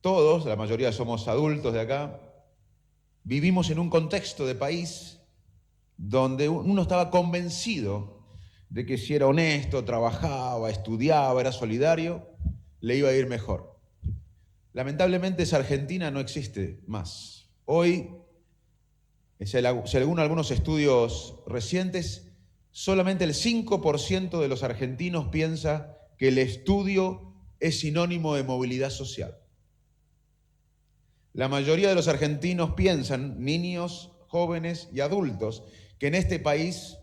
todos, la mayoría somos adultos de acá, vivimos en un contexto de país donde uno estaba convencido de que si era honesto, trabajaba, estudiaba, era solidario, le iba a ir mejor. Lamentablemente esa Argentina no existe más. Hoy, según algunos estudios recientes, solamente el 5% de los argentinos piensa que el estudio es sinónimo de movilidad social. La mayoría de los argentinos piensan, niños, jóvenes y adultos, que en este país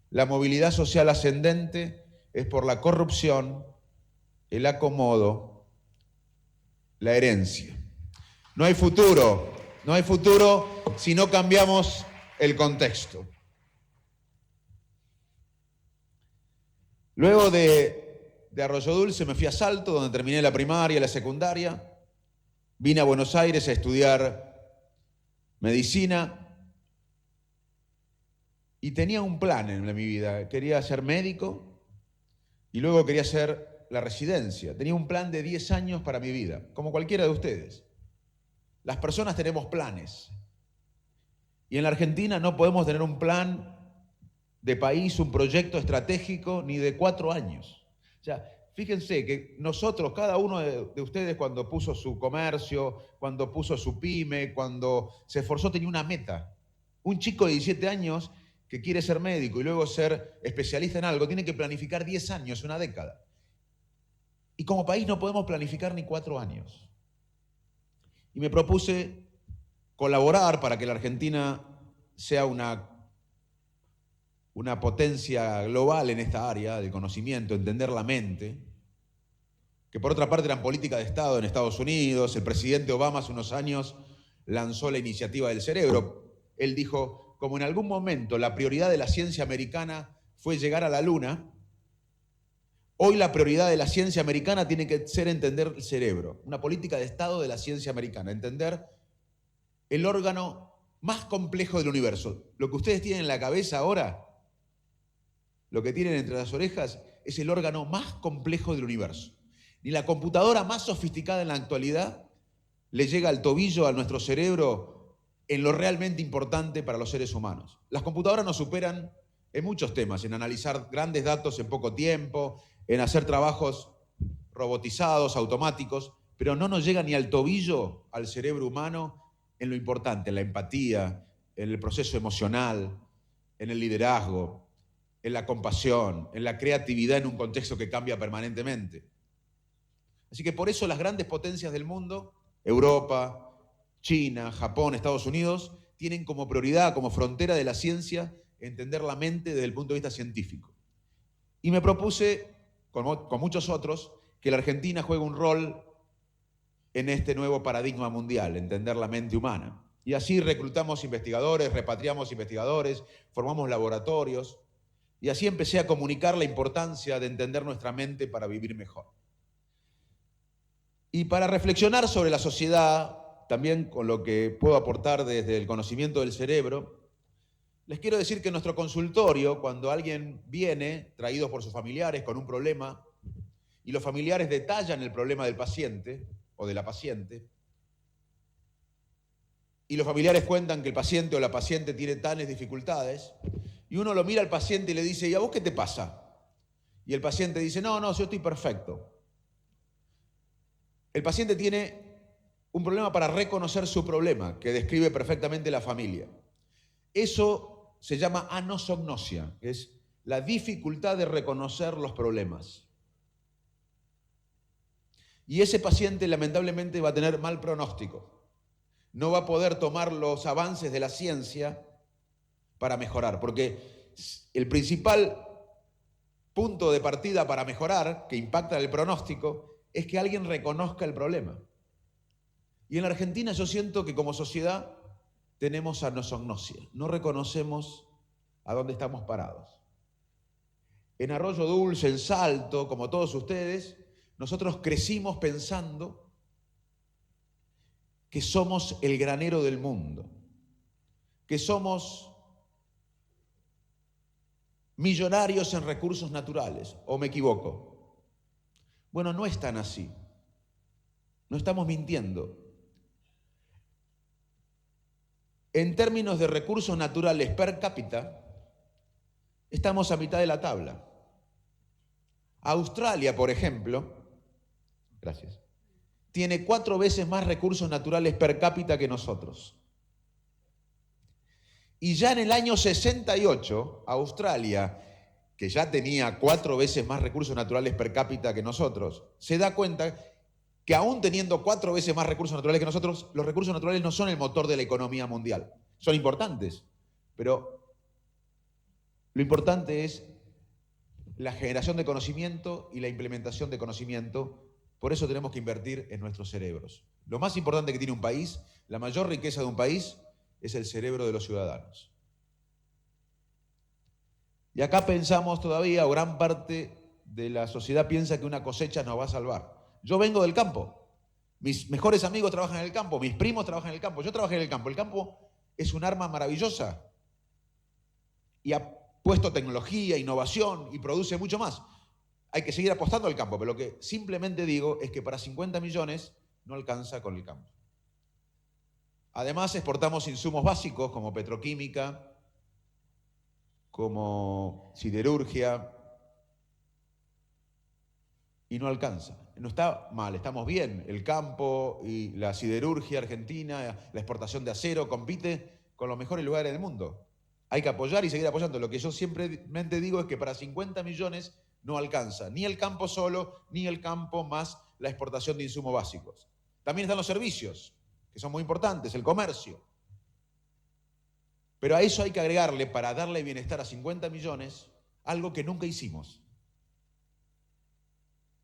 la movilidad social ascendente es por la corrupción, el acomodo, la herencia. No hay futuro si no cambiamos el contexto. Luego de Arroyo Dulce me fui a Salto, donde terminé la primaria y la secundaria. Vine a Buenos Aires a estudiar medicina y tenía un plan en mi vida. Quería ser médico y luego quería hacer la residencia. Tenía un plan de 10 años para mi vida, como cualquiera de ustedes. Las personas tenemos planes. Y en la Argentina no podemos tener un plan de país, un proyecto estratégico, ni de 4 años. O sea, fíjense que nosotros, cada uno de ustedes cuando puso su comercio, cuando puso su pyme, cuando se esforzó, tenía una meta. Un chico de 17 años que quiere ser médico y luego ser especialista en algo, tiene que planificar 10 años, una década. Y como país no podemos planificar ni 4 años. Y me propuse colaborar para que la Argentina sea una potencia global en esta área de conocimiento, entender la mente, que por otra parte eran políticas de Estado en Estados Unidos. El presidente Obama hace unos años lanzó la iniciativa del cerebro. Él dijo, como en algún momento la prioridad de la ciencia americana fue llegar a la luna, hoy la prioridad de la ciencia americana tiene que ser entender el cerebro, una política de Estado de la ciencia americana, entender el órgano más complejo del universo. Lo que ustedes tienen en la cabeza ahora, lo que tienen entre las orejas, es el órgano más complejo del universo. Ni la computadora más sofisticada en la actualidad le llega al tobillo a nuestro cerebro en lo realmente importante para los seres humanos. Las computadoras nos superan en muchos temas, en analizar grandes datos en poco tiempo, en hacer trabajos robotizados, automáticos, pero no nos llega ni al tobillo al cerebro humano en lo importante, en la empatía, en el proceso emocional, en el liderazgo, en la compasión, en la creatividad en un contexto que cambia permanentemente. Así que por eso las grandes potencias del mundo, Europa, China, Japón, Estados Unidos, tienen como prioridad, como frontera de la ciencia, entender la mente desde el punto de vista científico. Y me propuse, con muchos otros, que la Argentina juegue un rol en este nuevo paradigma mundial, entender la mente humana. Y así reclutamos investigadores, repatriamos investigadores, formamos laboratorios, y así empecé a comunicar la importancia de entender nuestra mente para vivir mejor. Y para reflexionar sobre la sociedad, también con lo que puedo aportar desde el conocimiento del cerebro, les quiero decir que en nuestro consultorio, cuando alguien viene, traído por sus familiares con un problema, y los familiares detallan el problema del paciente o de la paciente, y los familiares cuentan que el paciente o la paciente tiene tales dificultades, y uno lo mira al paciente y le dice, ¿y a vos qué te pasa? Y el paciente dice, no, yo estoy perfecto. El paciente tiene un problema para reconocer su problema, que describe perfectamente la familia. Eso se llama anosognosia, que es la dificultad de reconocer los problemas. Y ese paciente lamentablemente va a tener mal pronóstico. No va a poder tomar los avances de la ciencia para mejorar, porque el principal punto de partida para mejorar, que impacta el pronóstico, es que alguien reconozca el problema. Y en la Argentina yo siento que como sociedad tenemos anosognosia, no reconocemos a dónde estamos parados. En Arroyo Dulce, en Salto, como todos ustedes, nosotros crecimos pensando que somos el granero del mundo, que somos millonarios en recursos naturales, ¿o me equivoco? Bueno, no es tan así. No estamos mintiendo. En términos de recursos naturales per cápita, estamos a mitad de la tabla. Australia, por ejemplo, gracias, tiene 4 veces más recursos naturales per cápita que nosotros. Y ya en el año 68, Australia, que ya tenía 4 veces más recursos naturales per cápita que nosotros, se da cuenta que aún teniendo 4 veces más recursos naturales que nosotros, los recursos naturales no son el motor de la economía mundial. Son importantes, pero lo importante es la generación de conocimiento y la implementación de conocimiento. Por eso tenemos que invertir en nuestros cerebros. Lo más importante que tiene un país, la mayor riqueza de un país, es el cerebro de los ciudadanos. Y acá pensamos todavía, o gran parte de la sociedad piensa que una cosecha nos va a salvar. Yo vengo del campo. Mis mejores amigos trabajan en el campo, mis primos trabajan en el campo, yo trabajé en el campo. El campo es un arma maravillosa y ha puesto tecnología, innovación y produce mucho más. Hay que seguir apostando al campo, pero lo que simplemente digo es que para 50 millones no alcanza con el campo. Además, exportamos insumos básicos como petroquímica, como siderurgia, y no alcanza. No está mal, estamos bien. El campo y la siderurgia argentina, la exportación de acero, compite con los mejores lugares del mundo. Hay que apoyar y seguir apoyando. Lo que yo simplemente digo es que para 50 millones no alcanza ni el campo solo, ni el campo más la exportación de insumos básicos. También están los servicios, que son muy importantes, el comercio. Pero a eso hay que agregarle, para darle bienestar a 50 millones, algo que nunca hicimos.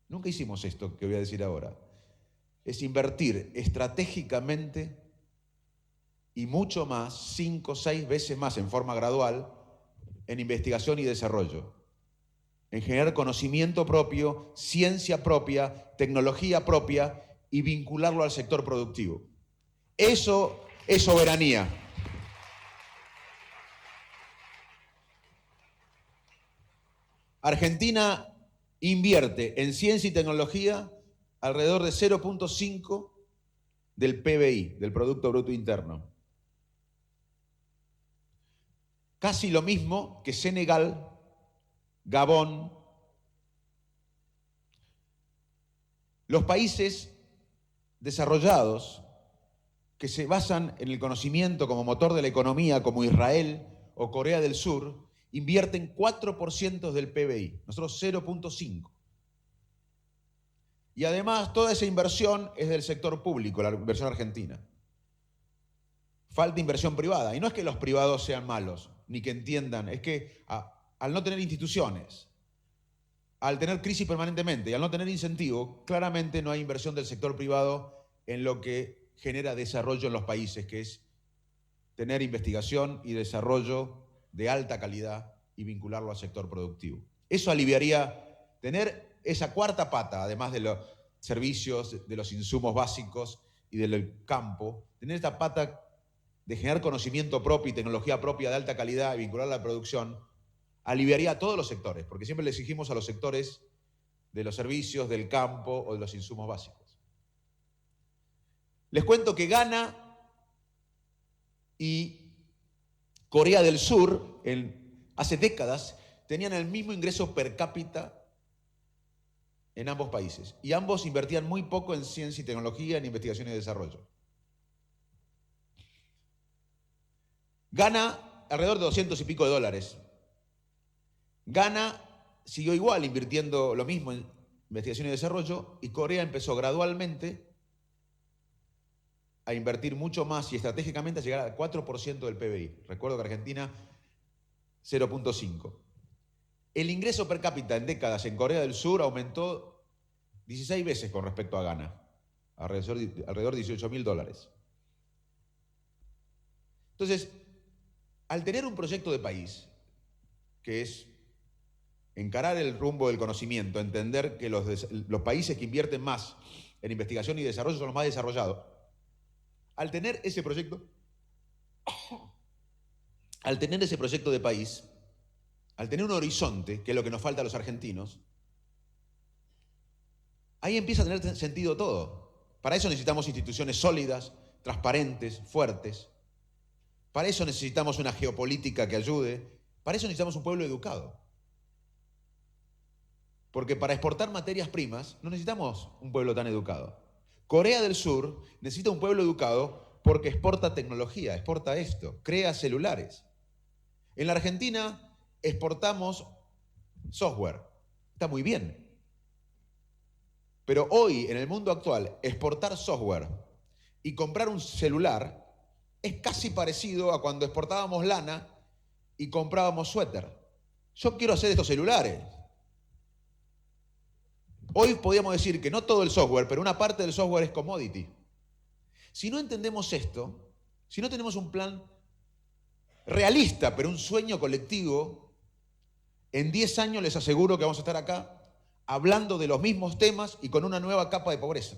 Nunca hicimos esto que voy a decir ahora. Es invertir estratégicamente y mucho más, 5 o 6 veces más en forma gradual, en investigación y desarrollo. En generar conocimiento propio, ciencia propia, tecnología propia y vincularlo al sector productivo. Eso es soberanía. Argentina invierte en ciencia y tecnología alrededor de 0,5 del PBI, del Producto Bruto Interno. Casi lo mismo que Senegal, Gabón. Los países desarrollados que se basan en el conocimiento como motor de la economía, como Israel o Corea del Sur, invierten 4% del PBI, nosotros 0,5. Y además toda esa inversión es del sector público, la inversión argentina. Falta inversión privada. Y no es que los privados sean malos, ni que entiendan, es que al no tener instituciones, al tener crisis permanentemente y al no tener incentivo, claramente no hay inversión del sector privado en lo que genera desarrollo en los países, que es tener investigación y desarrollo de alta calidad y vincularlo al sector productivo. Eso aliviaría tener esa cuarta pata, además de los servicios, de los insumos básicos y del campo, tener esta pata de generar conocimiento propio y tecnología propia de alta calidad y vincularla a la producción, aliviaría a todos los sectores, porque siempre le exigimos a los sectores de los servicios, del campo o de los insumos básicos. Les cuento que Ghana y Corea del Sur, hace décadas, tenían el mismo ingreso per cápita en ambos países. Y ambos invertían muy poco en ciencia y tecnología, en investigación y desarrollo. Ghana, alrededor de 200 y pico de dólares. Ghana siguió igual, invirtiendo lo mismo en investigación y desarrollo, y Corea empezó gradualmente a invertir mucho más y estratégicamente a llegar al 4% del PBI. Recuerdo que Argentina, 0,5. El ingreso per cápita en décadas en Corea del Sur aumentó 16 veces con respecto a Ghana, alrededor de 18.000 dólares. Entonces, al tener un proyecto de país, que es encarar el rumbo del conocimiento, entender que los países que invierten más en investigación y desarrollo son los más desarrollados, al tener ese proyecto de país, al tener un horizonte, que es lo que nos falta a los argentinos, ahí empieza a tener sentido todo. Para eso necesitamos instituciones sólidas, transparentes, fuertes. Para eso necesitamos una geopolítica que ayude. Para eso necesitamos un pueblo educado. Porque para exportar materias primas no necesitamos un pueblo tan educado. Corea del Sur necesita un pueblo educado porque exporta tecnología, exporta esto, crea celulares. En la Argentina exportamos software. Está muy bien. Pero hoy, en el mundo actual, exportar software y comprar un celular es casi parecido a cuando exportábamos lana y comprábamos suéter. Yo quiero hacer estos celulares. Hoy podríamos decir que no todo el software, pero una parte del software es commodity. Si no entendemos esto, si no tenemos un plan realista, pero un sueño colectivo, en 10 años les aseguro que vamos a estar acá hablando de los mismos temas y con una nueva capa de pobreza.